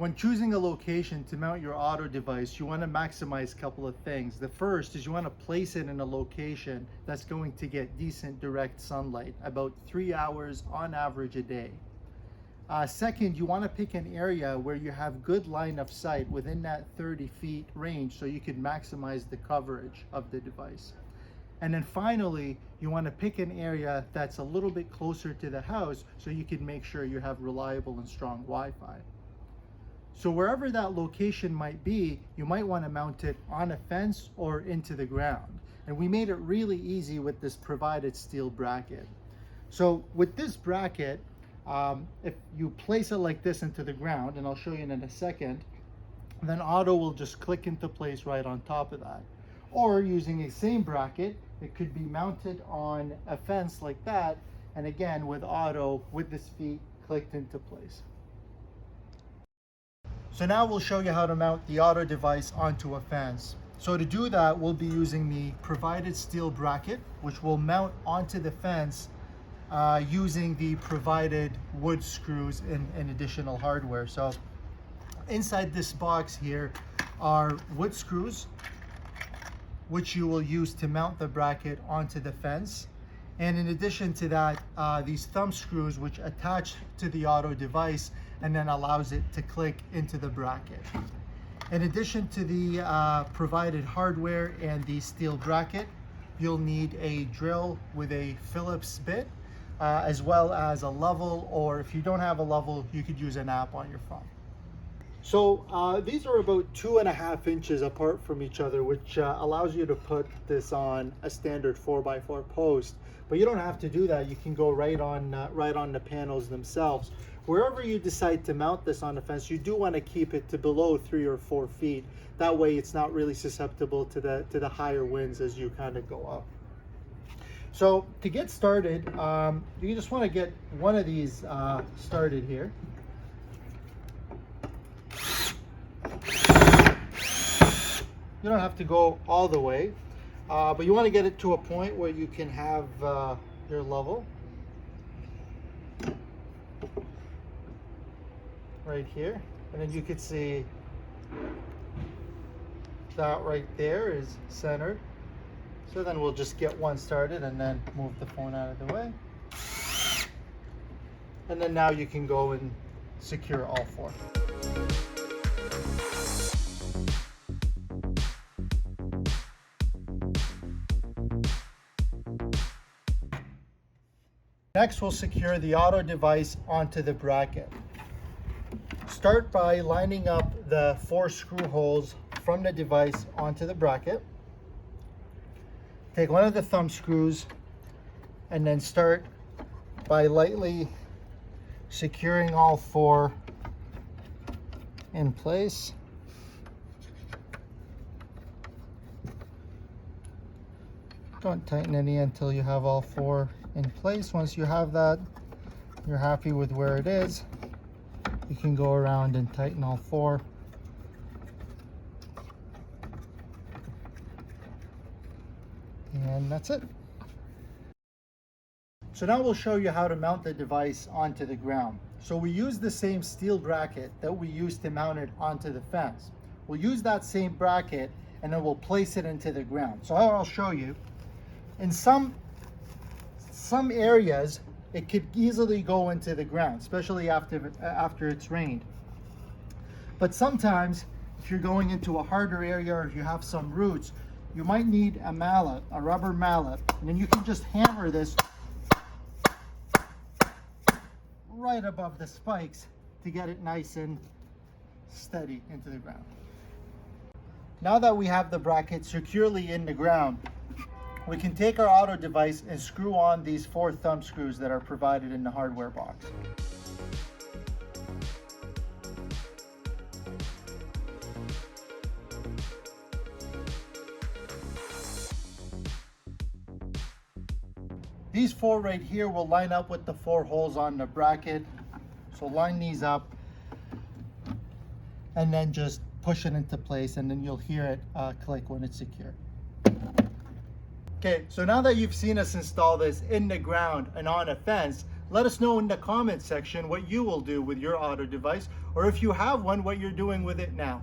when choosing a location to mount your OtO device, you want to maximize a couple of things. The first is you want to place it in a location that's going to get decent direct sunlight, about 3 hours on average a day. Second, you want to pick an area where you have good line of sight within that 30 feet range so you can maximize the coverage of the device. And then finally, you want to pick an area that's a little bit closer to the house so you can make sure you have reliable and strong Wi-Fi. So wherever that location might be, you might want to mount it on a fence or into the ground. And we made it really easy with this provided steel bracket. So with this bracket, if you place it like this into the ground, and I'll show you in a second, then OtO will just click into place right on top of that. Or using a same bracket, it could be mounted on a fence like that, and again with OtO, with this feet clicked into place. So now we'll show you how to mount the OtO device onto a fence. So to do that, we'll be using the provided steel bracket, which will mount onto the fence using the provided wood screws and additional hardware. So inside this box here are wood screws, which you will use to mount the bracket onto the fence. And in addition to that, these thumb screws which attach to the OtO device and then allows it to click into the bracket. In addition to the provided hardware and the steel bracket, you'll need a drill with a Phillips bit, as well as a level, or if you don't have a level, you could use an app on your phone. So these are about 2.5 inches apart from each other, which allows you to put this on a standard 4x4 post. But you don't have to do that. You can go right on the panels themselves. Wherever you decide to mount this on the fence, you do want to keep it to below 3 or 4 feet. That way it's not really susceptible to the higher winds as you kind of go up. So to get started, you just want to get one of these started here. You don't have to go all the way, but you want to get it to a point where you can have your level right here, and then you could see that right there is centered. So then we'll just get one started and then move the phone out of the way, and then now you can go and secure all 4. Next, we'll secure the OtO device onto the bracket. Start by lining up the 4 screw holes from the device onto the bracket. Take one of the thumb screws and then start by lightly securing all 4 in place. Don't tighten any until you have all 4 in place. Once you have that, you're happy with where it is, you can go around and tighten all 4. And that's it. So now we'll show you how to mount the device onto the ground. So we use the same steel bracket that we used to mount it onto the fence. We'll use that same bracket and then we'll place it into the ground. So I'll show you. In some areas, it could easily go into the ground, especially after it's rained. But sometimes, if you're going into a harder area or if you have some roots, you might need a mallet, a rubber mallet, and then you can just hammer this right above the spikes to get it nice and steady into the ground. Now that we have the bracket securely in the ground, we can take our OtO device and screw on these 4 thumb screws that are provided in the hardware box. These 4 right here will line up with the 4 holes on the bracket. So line these up and then just push it into place, and then you'll hear it click when it's secure. Okay, so now that you've seen us install this in the ground and on a fence, Let us know in the comment section what you will do with your OtO device, or if you have one, what you're doing with it now.